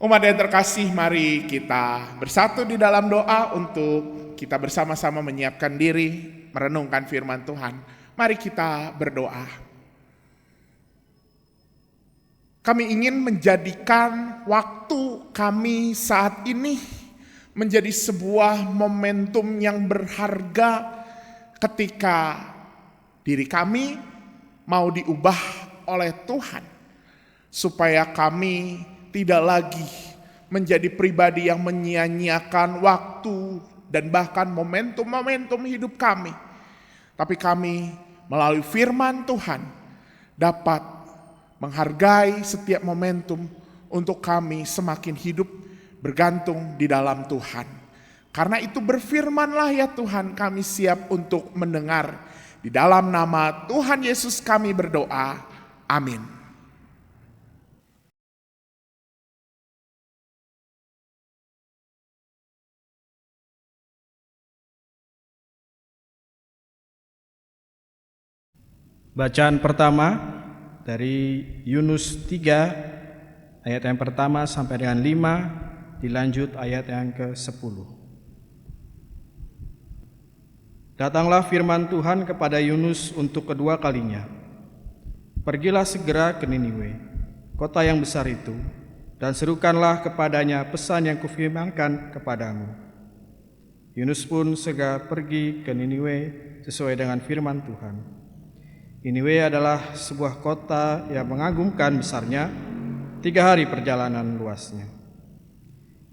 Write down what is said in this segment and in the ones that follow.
Umat yang terkasih, mari kita bersatu di dalam doa untuk kita bersama-sama menyiapkan diri, merenungkan firman Tuhan. Mari kita berdoa. Kami ingin menjadikan waktu kami saat ini menjadi sebuah momentum yang berharga ketika diri kami mau diubah oleh Tuhan, supaya kami tidak lagi menjadi pribadi yang menyia-nyiakan waktu dan bahkan momentum-momentum hidup kami. Tapi kami melalui firman Tuhan dapat menghargai setiap momentum untuk kami semakin hidup bergantung di dalam Tuhan. Karena itu berfirmanlah ya Tuhan, kami siap untuk mendengar. Di dalam nama Tuhan Yesus kami berdoa. Amin. Bacaan pertama dari Yunus 3 ayat yang pertama sampai dengan 5, dilanjut ayat yang ke-10. Datanglah firman Tuhan kepada Yunus untuk kedua kalinya. Pergilah segera ke Niniwe, kota yang besar itu, dan serukanlah kepadanya pesan yang kufirmankan kepadamu. Yunus pun segera pergi ke Niniwe sesuai dengan firman Tuhan. Niniwe adalah sebuah kota yang mengagumkan besarnya, 3 hari perjalanan luasnya.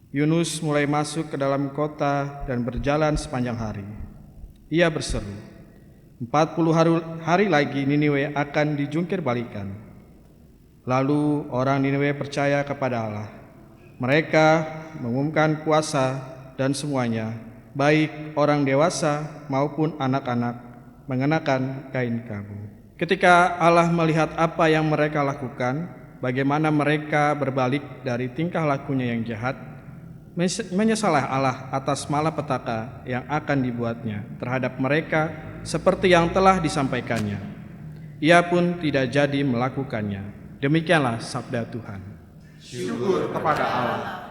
Yunus mulai masuk ke dalam kota dan berjalan sepanjang hari. Ia berseru, 40 hari lagi Niniwe akan dijungkir balikan. Lalu orang Niniwe percaya kepada Allah. Mereka mengumumkan puasa dan semuanya, baik orang dewasa maupun anak-anak, mengenakan kain kabung. Ketika Allah melihat apa yang mereka lakukan, bagaimana mereka berbalik dari tingkah lakunya yang jahat, menyesallah Allah atas malapetaka yang akan dibuatnya terhadap mereka seperti yang telah disampaikannya. Ia pun tidak jadi melakukannya. Demikianlah sabda Tuhan. Syukur kepada Allah.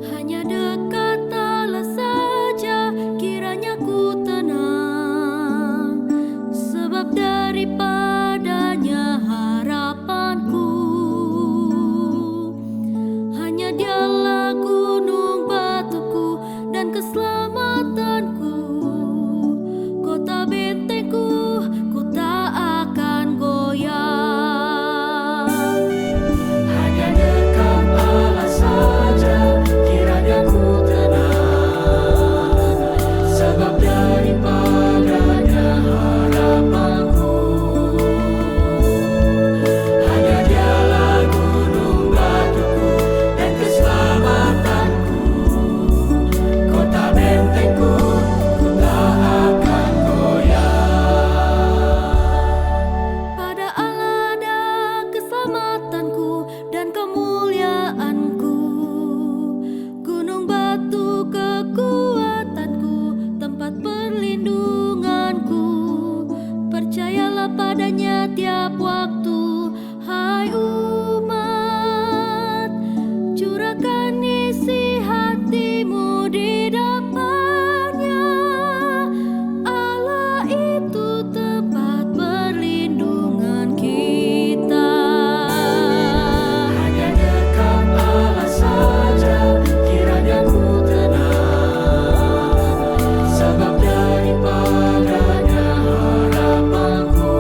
Hanya dekat Allah saja kiranya ku tenang, sebab daripadanya harapanku. Hanya Dialah gunung batuku dan keselamatanku, kota bentengku, ku tak akan goyah. Hanya dekat Allah saja kiranya ku tenang, sebab daripadanya harapanku. Hanya Dialah gunung batuku dan keselamatanku, kota bentengku, ku tak akan goyah. Pada Allah ada keselamatanku dan kemuliaanku, gunung batu kekuatanku, tempat perlindunganku. Percayalah padanya tiap waktu, hai umat, curahkan isi hatimu di depannya. Allah itu tempat perlindungan kita. Hanya dekat Allah saja kiranya ku tenang, sebab daripadanya harapanku.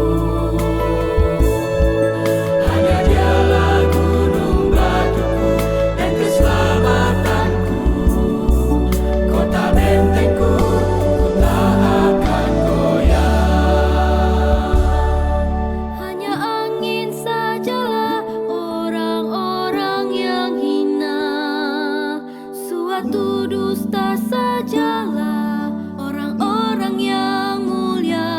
Hanya Dialah gunung batuku dan keselamatanku, kota bentengku, ku tak akan goyah. Hanya angin sajalah orang-orang yang hina, suatu dusta sajalah orang-orang yang mulia.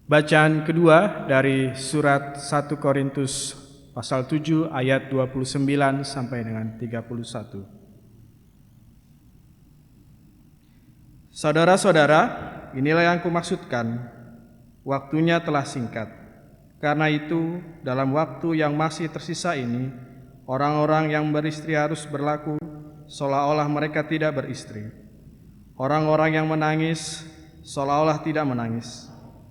Bacaan kedua dari surat 1 Korintus pasal 7 ayat 29 sampai dengan 31. Saudara-saudara, inilah yang kumaksudkan, waktunya telah singkat. Karena itu, dalam waktu yang masih tersisa ini, orang-orang yang beristri harus berlaku seolah-olah mereka tidak beristri. Orang-orang yang menangis seolah-olah tidak menangis.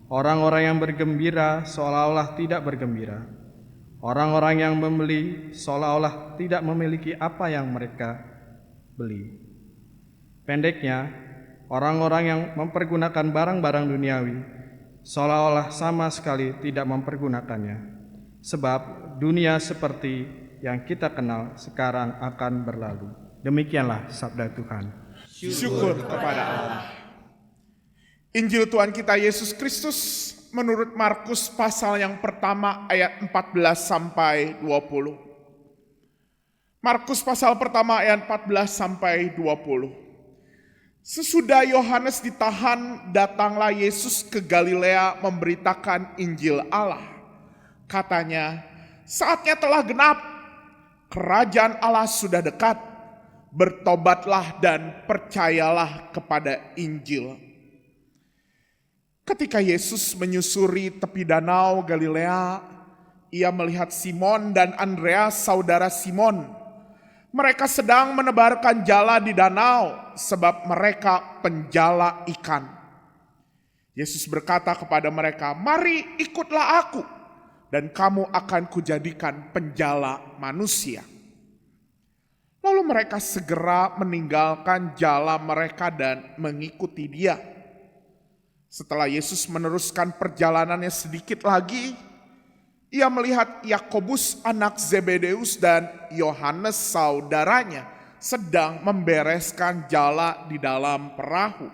Orang-orang yang bergembira seolah-olah tidak bergembira. Orang-orang yang membeli seolah-olah tidak memiliki apa yang mereka beli. Pendeknya, orang-orang yang mempergunakan barang-barang duniawi seolah-olah sama sekali tidak mempergunakannya. Sebab dunia seperti yang kita kenal sekarang akan berlalu. Demikianlah sabda Tuhan. Syukur kepada Allah. Injil Tuhan kita Yesus Kristus menurut Markus pasal yang pertama ayat 14 sampai 20. Markus pasal pertama ayat 14 sampai 20. Sesudah Yohanes ditahan, datanglah Yesus ke Galilea memberitakan Injil Allah. Katanya, saatnya telah genap, kerajaan Allah sudah dekat, bertobatlah dan percayalah kepada Injil. Ketika Yesus menyusuri tepi danau Galilea, ia melihat Simon dan Andreas saudara Simon. Mereka sedang menebarkan jala di danau sebab mereka penjala ikan. Yesus berkata kepada mereka, "Mari ikutlah aku dan kamu akan kujadikan penjala manusia." Lalu mereka segera meninggalkan jala mereka dan mengikuti Dia. Setelah Yesus meneruskan perjalanannya sedikit lagi, ia melihat Yakobus anak Zebedeus dan Yohanes saudaranya sedang membereskan jala di dalam perahu.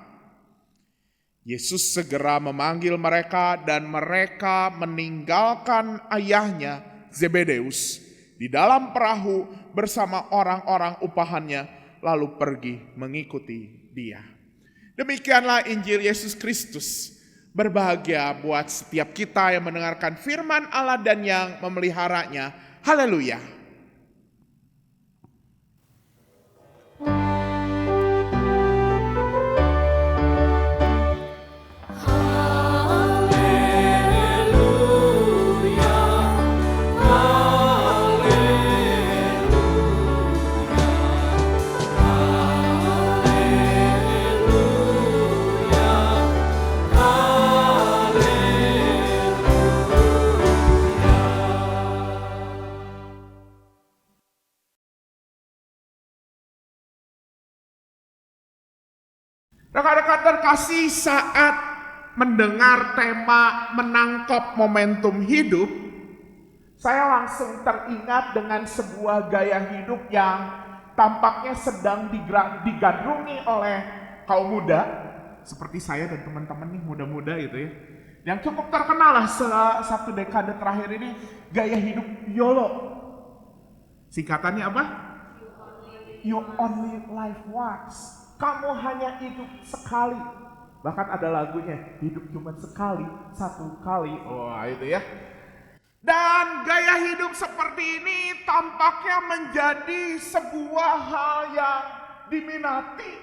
Yesus segera memanggil mereka dan mereka meninggalkan ayahnya Zebedeus di dalam perahu bersama orang-orang upahannya lalu pergi mengikuti Dia. Demikianlah Injil Yesus Kristus. Berbahagia buat setiap kita yang mendengarkan firman Allah dan yang memeliharanya. Haleluya. Rekan-rekan terkasih, saat mendengar tema menangkap momentum hidup, saya langsung teringat dengan sebuah gaya hidup yang tampaknya sedang digandrungi oleh kaum muda, seperti saya dan teman-teman nih muda-muda gitu ya. Yang cukup terkenal lah satu dekade terakhir ini, gaya hidup YOLO. Singkatannya apa? You only live once. Kamu hanya hidup sekali. Bahkan ada lagunya, hidup cuma sekali, satu kali. Wah, itu ya. Dan gaya hidup seperti ini tampaknya menjadi sebuah hal yang diminati.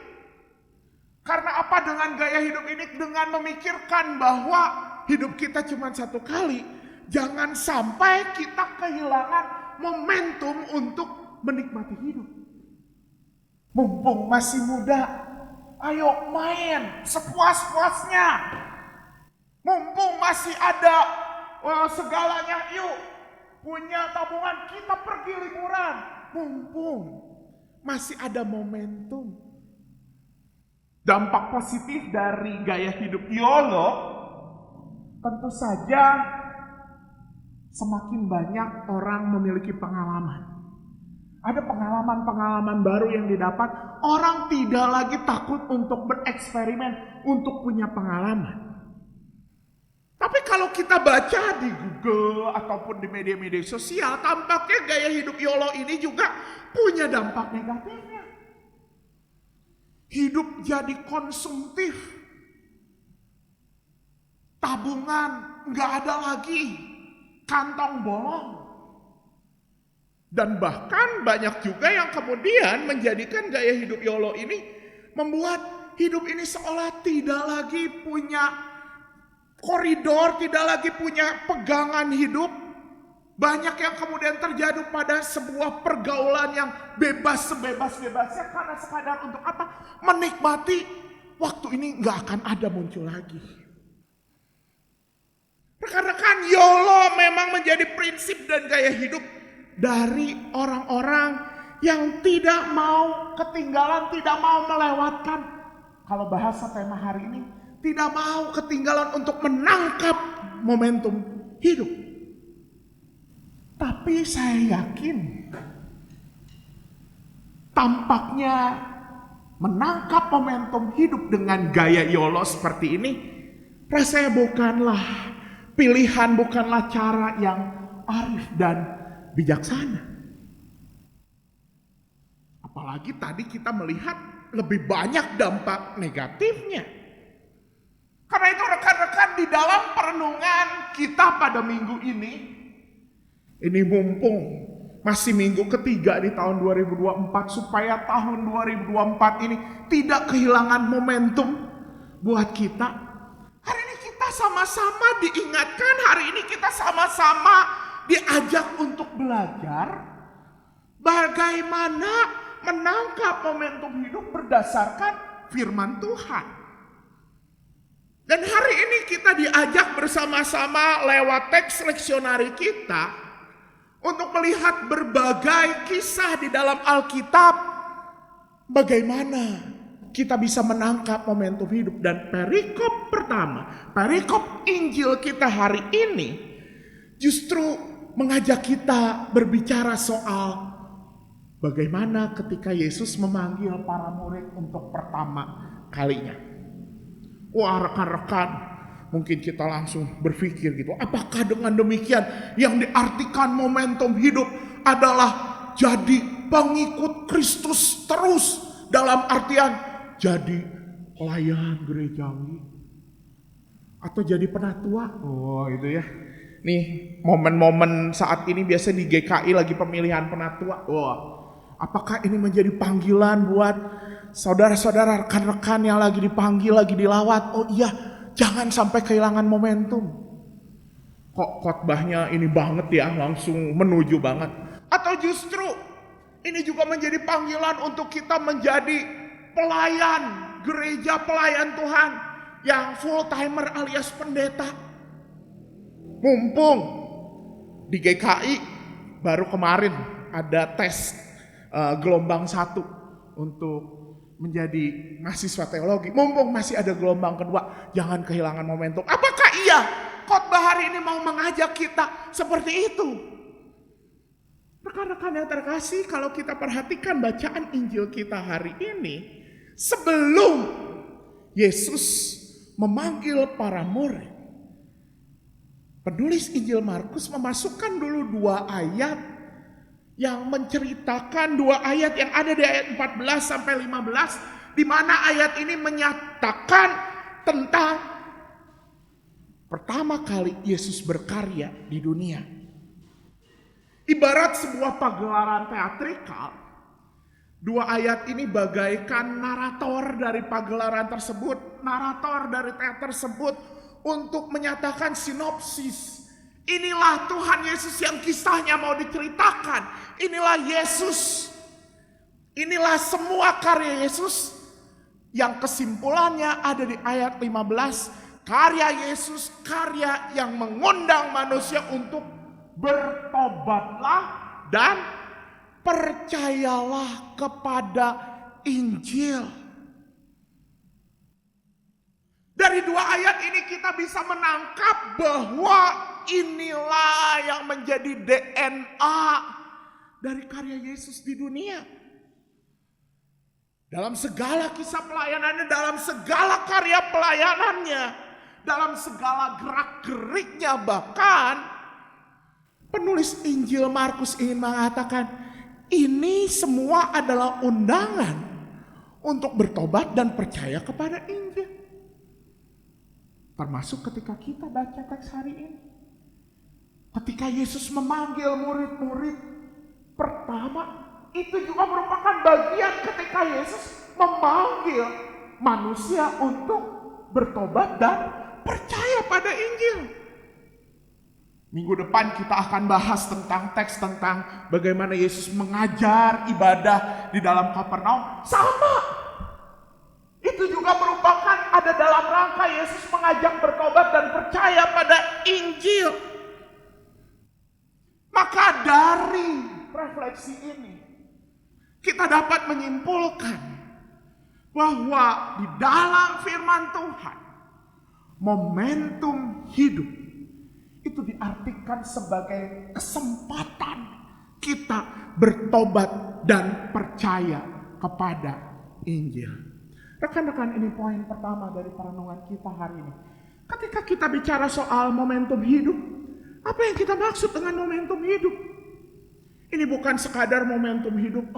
Karena apa? Dengan gaya hidup ini, dengan memikirkan bahwa hidup kita cuma satu kali, jangan sampai kita kehilangan momentum untuk menikmati hidup. Mumpung masih muda, ayo main sepuas-puasnya. Mumpung masih ada segalanya, yuk punya tabungan, kita pergi liburan. Mumpung masih ada momentum. Dampak positif dari gaya hidup YOLO tentu saja semakin banyak orang memiliki pengalaman. Ada pengalaman-pengalaman baru yang didapat. Orang tidak lagi takut untuk bereksperimen, untuk punya pengalaman. Tapi kalau kita baca di Google ataupun di media-media sosial, tampaknya gaya hidup YOLO ini juga punya dampak negatifnya. Hidup jadi konsumtif. tabungan, nggak ada lagi kantong bolong. Dan bahkan banyak juga yang kemudian menjadikan gaya hidup YOLO ini membuat hidup ini seolah tidak lagi punya koridor, tidak lagi punya pegangan hidup. Banyak yang kemudian terjadi pada sebuah pergaulan yang bebas sebebas-bebasnya karena sekadar untuk apa? Menikmati waktu ini nggak akan ada muncul lagi. Rekan-rekan, YOLO memang menjadi prinsip dan gaya hidup dari orang-orang yang tidak mau ketinggalan, tidak mau melewatkan. Kalau bahasa tema hari ini, tidak mau ketinggalan untuk menangkap momentum hidup. Tapi saya yakin, tampaknya menangkap momentum hidup dengan gaya YOLO seperti ini, rasanya bukanlah pilihan, bukanlah cara yang arif dan bijaksana. Apalagi tadi kita melihat lebih banyak dampak negatifnya. Karena itu rekan-rekan, di dalam perenungan kita pada minggu ini mumpung masih minggu ketiga di tahun 2024, supaya tahun 2024 ini tidak kehilangan momentum buat kita. Hari ini kita sama-sama diingatkan, hari ini kita sama-sama diajak untuk belajar bagaimana menangkap momentum hidup berdasarkan firman Tuhan. Dan hari ini kita diajak bersama-sama lewat teks leksionari kita untuk melihat berbagai kisah di dalam Alkitab, bagaimana kita bisa menangkap momentum hidup. Dan perikop pertama, perikop Injil kita hari ini justru mengajak kita berbicara soal bagaimana ketika Yesus memanggil para murid untuk pertama kalinya. Wah, rekan-rekan, mungkin kita langsung berpikir gitu, apakah dengan demikian yang diartikan momentum hidup adalah jadi pengikut Kristus terus, dalam artian jadi pelayan gerejawi atau jadi penatua? Oh, itu ya. Nih, momen-momen saat ini biasa di GKI lagi pemilihan penatua. Wah, apakah ini menjadi panggilan buat saudara-saudara, rekan-rekan yang lagi dipanggil, lagi dilawat? Oh iya, jangan sampai kehilangan momentum. Kok khotbahnya ini banget ya, langsung menuju banget. Atau justru ini juga menjadi panggilan untuk kita menjadi pelayan gereja, pelayan Tuhan yang full timer alias pendeta. Mumpung di GKI baru kemarin ada tes gelombang 1 untuk menjadi mahasiswa teologi. Mumpung masih ada gelombang kedua, jangan kehilangan momentum. Apakah iya khotbah hari ini mau mengajak kita seperti itu? Rekan-rekan yang terkasih, kalau kita perhatikan bacaan Injil kita hari ini, sebelum Yesus memanggil para murid, penulis Injil Markus memasukkan dulu 2 ayat yang menceritakan, 2 ayat yang ada di ayat 14 sampai 15, di mana ayat ini menyatakan tentang pertama kali Yesus berkarya di dunia. Ibarat sebuah pagelaran teatrikal, 2 ayat ini bagaikan narator dari pagelaran tersebut, narator dari teater tersebut, untuk menyatakan sinopsis. Inilah Tuhan Yesus yang kisahnya mau diceritakan. Inilah Yesus. Inilah semua karya Yesus yang kesimpulannya ada di ayat 15. Karya Yesus, karya yang mengundang manusia untuk bertobatlah dan percayalah kepada Injil. Dari 2 ayat ini kita bisa menangkap bahwa inilah yang menjadi DNA dari karya Yesus di dunia. Dalam segala kisah pelayanannya, dalam segala karya pelayanannya, dalam segala gerak-geriknya, bahkan penulis Injil Markus ingin mengatakan ini semua adalah undangan untuk bertobat dan percaya kepada Injil. Termasuk ketika kita baca teks hari ini. Ketika Yesus memanggil murid-murid pertama, itu juga merupakan bagian ketika Yesus memanggil manusia untuk bertobat dan percaya pada Injil. Minggu depan kita akan bahas tentang teks tentang bagaimana Yesus mengajar ibadah di dalam Kapernaum. Sama. Itu juga merupakan ada dalam rangka Yesus mengajak bertobat dan percaya pada Injil. Maka dari refleksi ini, kita dapat menyimpulkan bahwa di dalam firman Tuhan, momentum hidup itu diartikan sebagai kesempatan kita bertobat dan percaya kepada Injil. Rekan-rekan, ini poin pertama dari perenungan kita hari ini. Ketika kita bicara soal momentum hidup, apa yang kita maksud dengan momentum hidup? Ini bukan sekadar momentum hidup,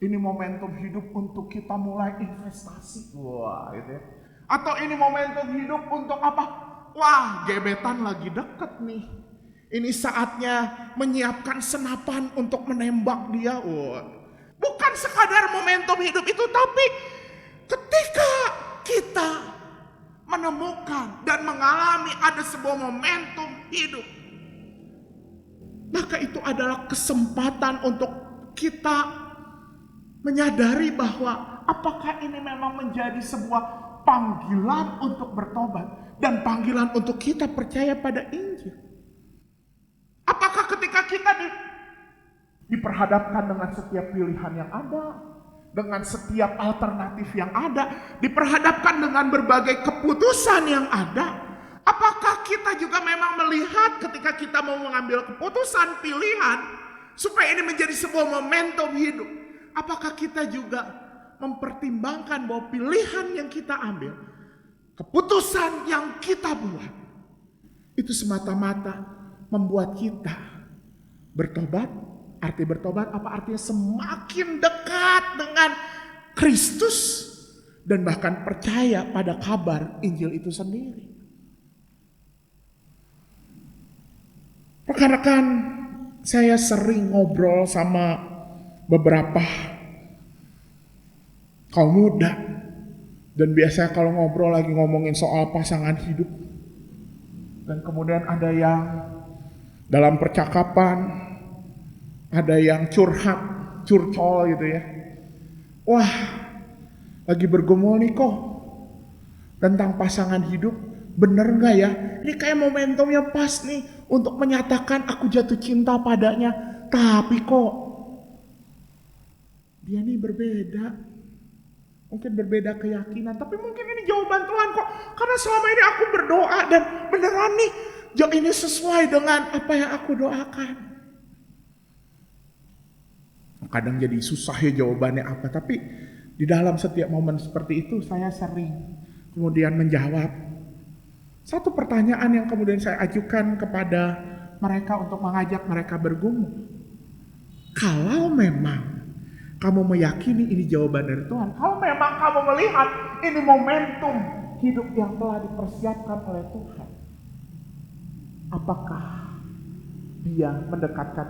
ini momentum hidup untuk kita mulai investasi. Wah, gitu ya. Atau ini momentum hidup untuk apa? Wah, gebetan lagi deket nih. Ini saatnya menyiapkan senapan untuk menembak dia. Wah. Bukan sekadar momentum hidup itu, tapi ketika kita menemukan dan mengalami ada sebuah momentum hidup, maka itu adalah kesempatan untuk kita menyadari bahwa apakah ini memang menjadi sebuah panggilan untuk bertobat dan panggilan untuk kita percaya pada Injil. Apakah ketika kita diperhadapkan dengan setiap pilihan yang ada, dengan setiap alternatif yang ada, diperhadapkan dengan berbagai keputusan yang ada, apakah kita juga memang melihat ketika kita mau mengambil keputusan pilihan supaya ini menjadi sebuah momentum hidup, apakah kita juga mempertimbangkan bahwa pilihan yang kita ambil, keputusan yang kita buat, itu semata-mata membuat kita bertobat? Arti bertobat apa? Artinya semakin dekat dengan Kristus dan bahkan percaya pada kabar Injil itu sendiri. Rekan-rekan, saya sering ngobrol sama beberapa kaum muda, dan biasanya kalau ngobrol lagi ngomongin soal pasangan hidup, dan kemudian ada yang dalam percakapan, ada yang curcol gitu ya. Wah, lagi bergumul nih kok tentang pasangan hidup, bener gak ya? Ini kayak momentumnya pas nih untuk menyatakan aku jatuh cinta padanya, tapi kok dia nih berbeda. Mungkin berbeda keyakinan, tapi mungkin ini jawaban Tuhan kok. Karena selama ini aku berdoa dan beneran nih, ini sesuai dengan apa yang aku doakan. Kadang jadi susah ya jawabannya apa, tapi di dalam setiap momen seperti itu saya sering kemudian menjawab satu pertanyaan yang kemudian saya ajukan kepada mereka untuk mengajak mereka bergumul. Kalau memang kamu meyakini ini jawaban dari Tuhan, kalau memang kamu melihat ini momentum hidup yang telah dipersiapkan oleh Tuhan, apakah dia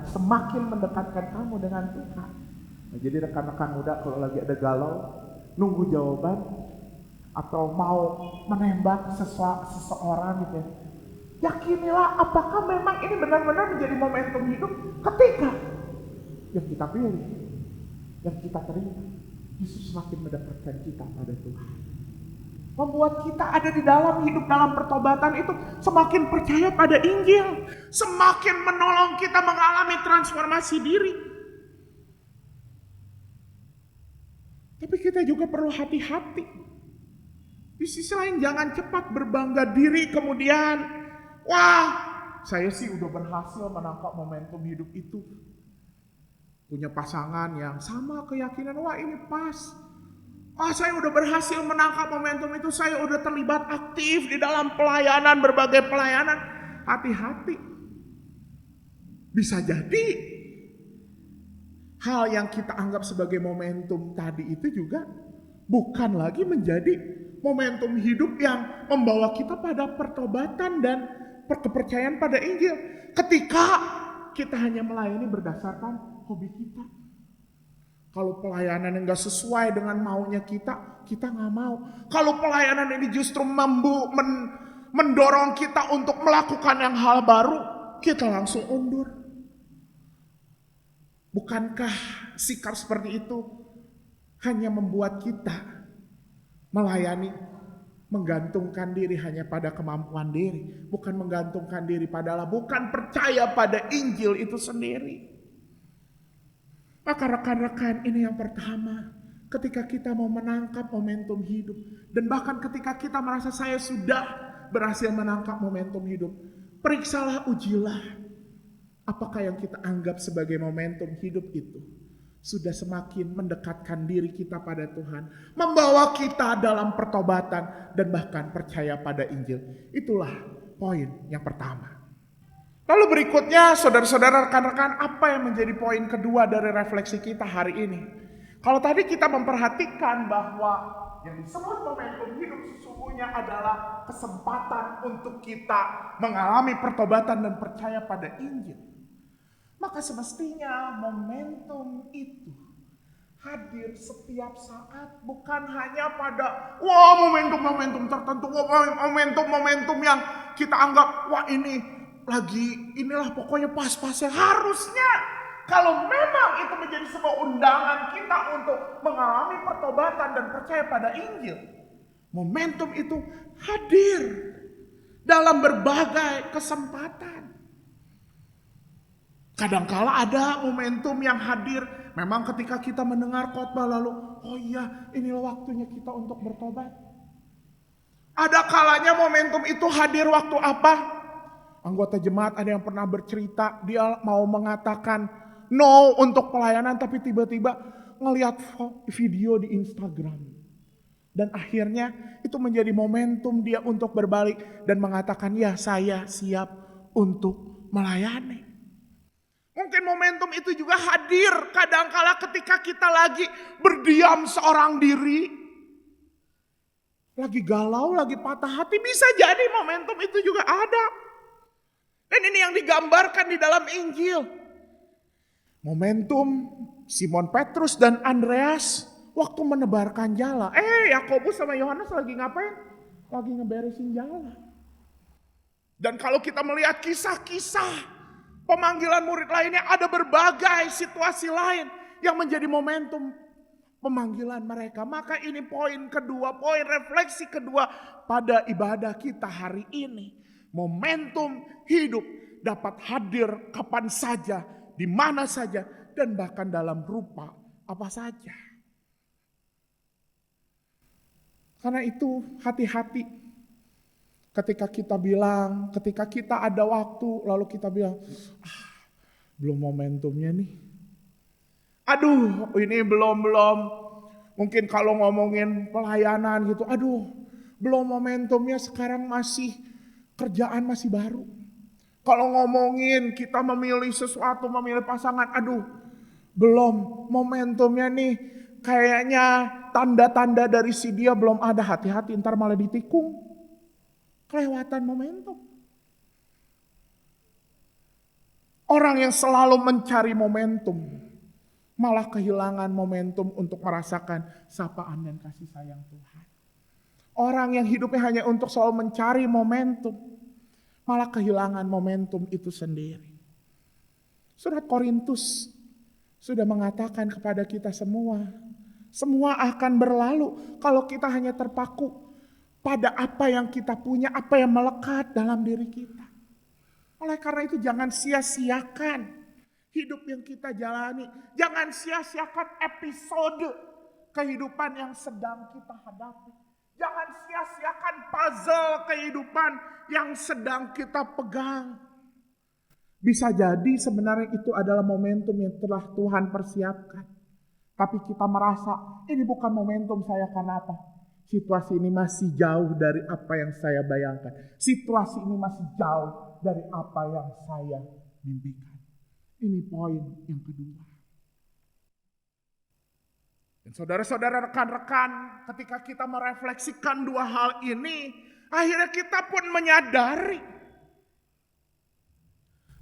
semakin mendekatkan kamu dengan Tuhan? Nah, jadi rekan-rekan muda kalau lagi ada galau, nunggu jawaban, atau mau menembak seseorang gitu ya, yakinilah apakah memang ini benar-benar menjadi momentum hidup ketika yang kita pilih, yang kita terima, Yesus semakin mendekatkan kita pada Tuhan. Membuat kita ada di dalam hidup dalam pertobatan itu semakin percaya pada Injil, semakin menolong kita mengalami transformasi diri. Tapi kita juga perlu hati-hati. Di sisi lain jangan cepat berbangga diri kemudian, wah saya sih udah berhasil menangkap momentum hidup itu. Punya pasangan yang sama keyakinan, wah ini pas. Saya udah berhasil menangkap momentum itu, saya udah terlibat aktif di dalam pelayanan, berbagai pelayanan. Hati-hati. Bisa jadi hal yang kita anggap sebagai momentum tadi itu juga bukan lagi menjadi Momentum hidup yang membawa kita pada pertobatan dan kepercayaan pada Injil. Ketika kita hanya melayani berdasarkan hobi kita. Kalau pelayanan yang gak sesuai dengan maunya kita gak mau. Kalau pelayanan ini justru mendorong kita untuk melakukan yang hal baru, kita langsung undur. Bukankah sikap seperti itu hanya membuat kita melayani, menggantungkan diri hanya pada kemampuan diri, bukan menggantungkan diri pada Allah, bukan percaya pada Injil itu sendiri. Maka rekan-rekan, ini yang pertama, ketika kita mau menangkap momentum hidup, dan bahkan ketika kita merasa saya sudah berhasil menangkap momentum hidup, periksalah, ujilah, apakah yang kita anggap sebagai momentum hidup itu sudah semakin mendekatkan diri kita pada Tuhan, membawa kita dalam pertobatan dan bahkan percaya pada Injil. Itulah poin yang pertama. Lalu berikutnya, saudara-saudara, rekan-rekan, apa yang menjadi poin kedua dari refleksi kita hari ini? Kalau tadi kita memperhatikan bahwa yang disebut momentum hidup sesungguhnya adalah kesempatan untuk kita mengalami pertobatan dan percaya pada Injil. Maka semestinya momentum itu hadir setiap saat, bukan hanya pada momentum-momentum tertentu, momentum-momentum yang kita anggap inilah pokoknya pas-pasnya. Harusnya kalau memang itu menjadi sebuah undangan kita untuk mengalami pertobatan dan percaya pada Injil, momentum itu hadir dalam berbagai kesempatan. Kadangkala ada momentum yang hadir memang ketika kita mendengar khotbah lalu, inilah waktunya kita untuk bertobat. Ada kalanya momentum itu hadir waktu apa? Anggota jemaat ada yang pernah bercerita, dia mau mengatakan no untuk pelayanan, tapi tiba-tiba ngelihat video di Instagram. Dan akhirnya itu menjadi momentum dia untuk berbalik dan mengatakan, ya saya siap untuk melayani. Mungkin momentum itu juga hadir kadangkala ketika kita lagi berdiam seorang diri, lagi galau, lagi patah hati, bisa jadi momentum itu juga ada. Dan ini yang digambarkan di dalam Injil. Momentum Simon Petrus dan Andreas waktu menebarkan jala. Yakobus sama Yohanes lagi ngapain? Lagi ngeberesin jala. Dan kalau kita melihat kisah-kisah pemanggilan murid lainnya, ada berbagai situasi lain yang menjadi momentum pemanggilan mereka. Maka ini poin kedua, poin refleksi kedua pada ibadah kita hari ini. Momentum hidup dapat hadir kapan saja, di mana saja, dan bahkan dalam rupa apa saja. Karena itu hati-hati ketika kita ada waktu lalu kita bilang, belum momentumnya nih. Ini belum. Mungkin kalau ngomongin pelayanan gitu, belum momentumnya, sekarang kerjaan masih baru. Kalau ngomongin kita memilih sesuatu, memilih pasangan, belum momentumnya nih. Kayaknya tanda-tanda dari si dia belum ada, hati-hati ntar malah ditikung. Kelewatan momentum. Orang yang selalu mencari momentum malah kehilangan momentum untuk merasakan sapaan dan kasih sayang Tuhan. Orang yang hidupnya hanya untuk selalu mencari momentum malah kehilangan momentum itu sendiri. Surat Korintus sudah mengatakan kepada kita semua akan berlalu kalau kita hanya terpaku pada apa yang kita punya, apa yang melekat dalam diri kita. Oleh karena itu jangan sia-siakan hidup yang kita jalani. Jangan sia-siakan episode kehidupan yang sedang kita hadapi. Jangan sia-siakan puzzle kehidupan yang sedang kita pegang. Bisa jadi sebenarnya itu adalah momentum yang telah Tuhan persiapkan. Tapi kita merasa ini bukan momentum saya, karena apa? Situasi ini masih jauh dari apa yang saya bayangkan. Situasi ini masih jauh dari apa yang saya mimpikan. Ini poin yang kedua. Dan saudara-saudara, rekan-rekan, ketika kita merefleksikan dua hal ini, akhirnya kita pun menyadari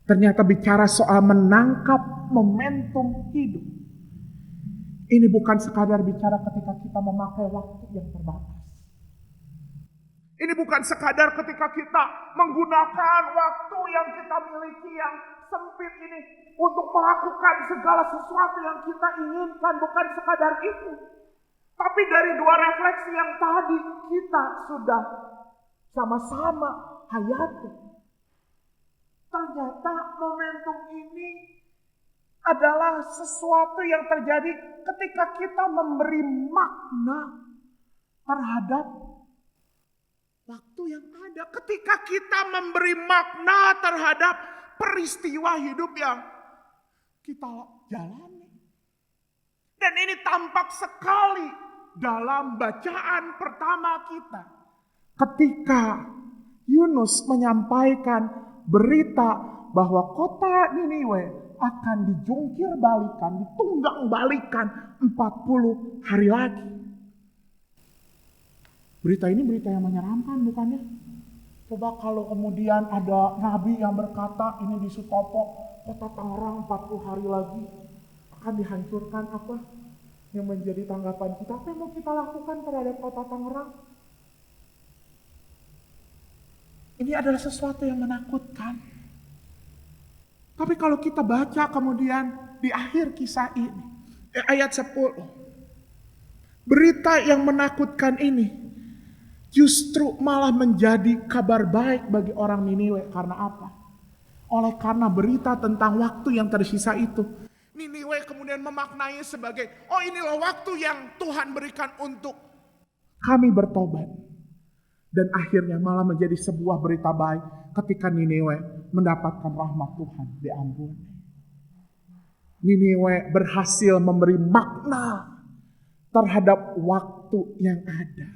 ternyata bicara soal menangkap momentum hidup, ini bukan sekadar bicara ketika kita memakai waktu yang terbatas. Ini bukan sekadar ketika kita menggunakan waktu yang kita miliki yang sempit ini untuk melakukan segala sesuatu yang kita inginkan, bukan sekadar itu. Tapi dari dua refleksi yang tadi kita sudah sama-sama hayati. Ternyata momentum ini adalah sesuatu yang terjadi ketika kita memberi makna terhadap waktu yang ada. Ketika kita memberi makna terhadap peristiwa hidup yang kita jalani. Dan ini tampak sekali dalam bacaan pertama kita. Ketika Yunus menyampaikan berita bahwa kota Niniwe akan dijungkir balikan, ditunggang balikan 40 hari lagi. Berita ini berita yang menyeramkan, bukannya? Coba kalau kemudian ada nabi yang berkata ini di Sutopo, kota Tangerang 40 hari lagi akan dihancurkan, apa yang menjadi tanggapan kita? Apa yang mau kita lakukan terhadap kota Tangerang? Ini adalah sesuatu yang menakutkan. Tapi kalau kita baca kemudian di akhir kisah ini, ayat 10. Berita yang menakutkan ini justru malah menjadi kabar baik bagi orang Niniwe. Karena apa? Oleh karena berita tentang waktu yang tersisa itu, Niniwe kemudian memaknai sebagai, oh inilah waktu yang Tuhan berikan untuk kami bertobat. Dan akhirnya malah menjadi sebuah berita baik ketika Niniwe mendapatkan rahmat Tuhan, diampuni. Niniwe berhasil memberi makna terhadap waktu yang ada.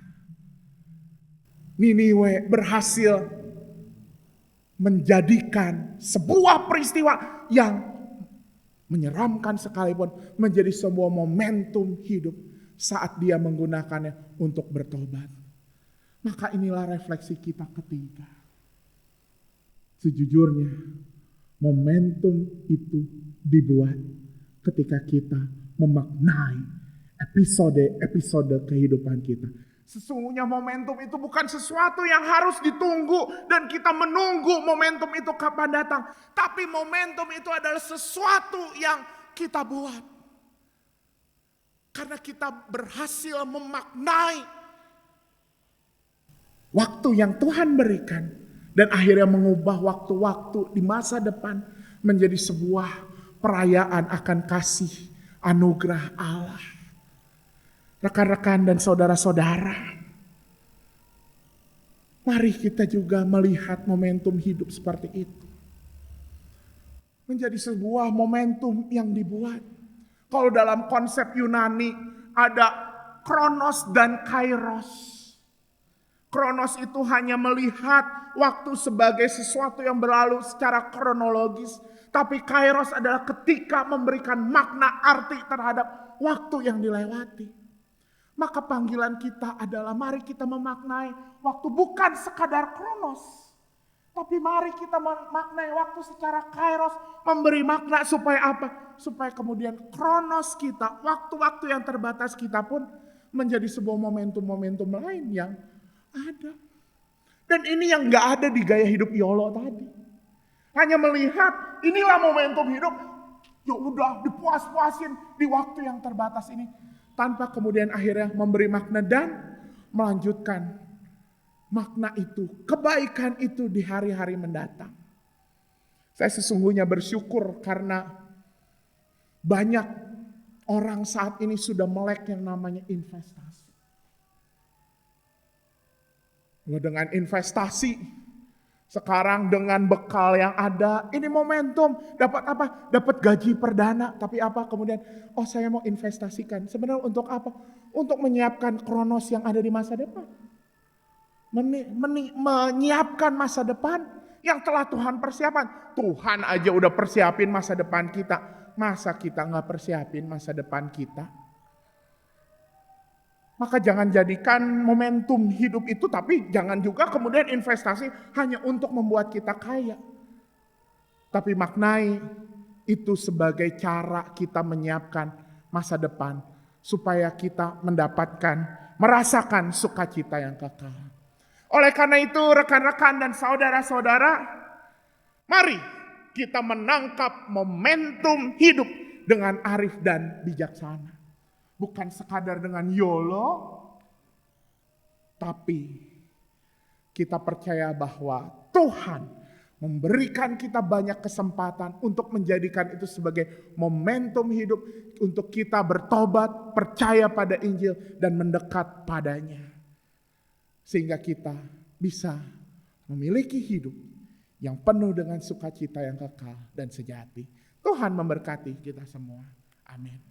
Niniwe berhasil menjadikan sebuah peristiwa yang menyeramkan sekalipun menjadi sebuah momentum hidup saat dia menggunakannya untuk bertobat. Maka inilah refleksi kita ketiga. Sejujurnya momentum itu dibuat ketika kita memaknai episode kehidupan kita. Sesungguhnya momentum itu bukan sesuatu yang harus ditunggu dan kita menunggu momentum itu kapan datang. Tapi momentum itu adalah sesuatu yang kita buat. Karena kita berhasil memaknai waktu yang Tuhan berikan dan akhirnya mengubah waktu-waktu di masa depan menjadi sebuah perayaan akan kasih anugerah Allah. Rekan-rekan dan saudara-saudara, mari kita juga melihat momentum hidup seperti itu. Menjadi sebuah momentum yang dibuat. Kalau dalam konsep Yunani ada kronos dan kairos. Kronos itu hanya melihat waktu sebagai sesuatu yang berlalu secara kronologis. Tapi kairos adalah ketika memberikan makna arti terhadap waktu yang dilewati. Maka panggilan kita adalah mari kita memaknai waktu bukan sekadar kronos. Tapi mari kita memaknai waktu secara kairos. Memberi makna supaya apa? Supaya kemudian kronos kita, waktu-waktu yang terbatas kita pun menjadi sebuah momentum-momentum lain yang ada. Dan ini yang gak ada di gaya hidup YOLO tadi. Hanya melihat inilah momentum hidup. Ya udah dipuas-puasin di waktu yang terbatas ini. Tanpa kemudian akhirnya memberi makna dan melanjutkan makna itu, kebaikan itu di hari-hari mendatang. Saya sesungguhnya bersyukur karena banyak orang saat ini sudah melek yang namanya investasi. Dengan investasi, sekarang dengan bekal yang ada, ini momentum, dapat apa? Dapat gaji perdana, tapi apa kemudian? Oh saya mau investasikan, sebenarnya untuk apa? Untuk menyiapkan kronos yang ada di masa depan. Menyiapkan masa depan yang telah Tuhan persiapkan. Tuhan aja udah persiapin masa depan kita, masa kita gak persiapin masa depan kita? Maka jangan jadikan momentum hidup itu, tapi jangan juga kemudian investasi hanya untuk membuat kita kaya. Tapi maknai itu sebagai cara kita menyiapkan masa depan supaya kita merasakan sukacita yang kekal. Oleh karena itu rekan-rekan dan saudara-saudara, mari kita menangkap momentum hidup dengan arif dan bijaksana. Bukan sekadar dengan YOLO, tapi kita percaya bahwa Tuhan memberikan kita banyak kesempatan untuk menjadikan itu sebagai momentum hidup untuk kita bertobat, percaya pada Injil, dan mendekat padanya. Sehingga kita bisa memiliki hidup yang penuh dengan sukacita yang kekal dan sejati. Tuhan memberkati kita semua. Amin.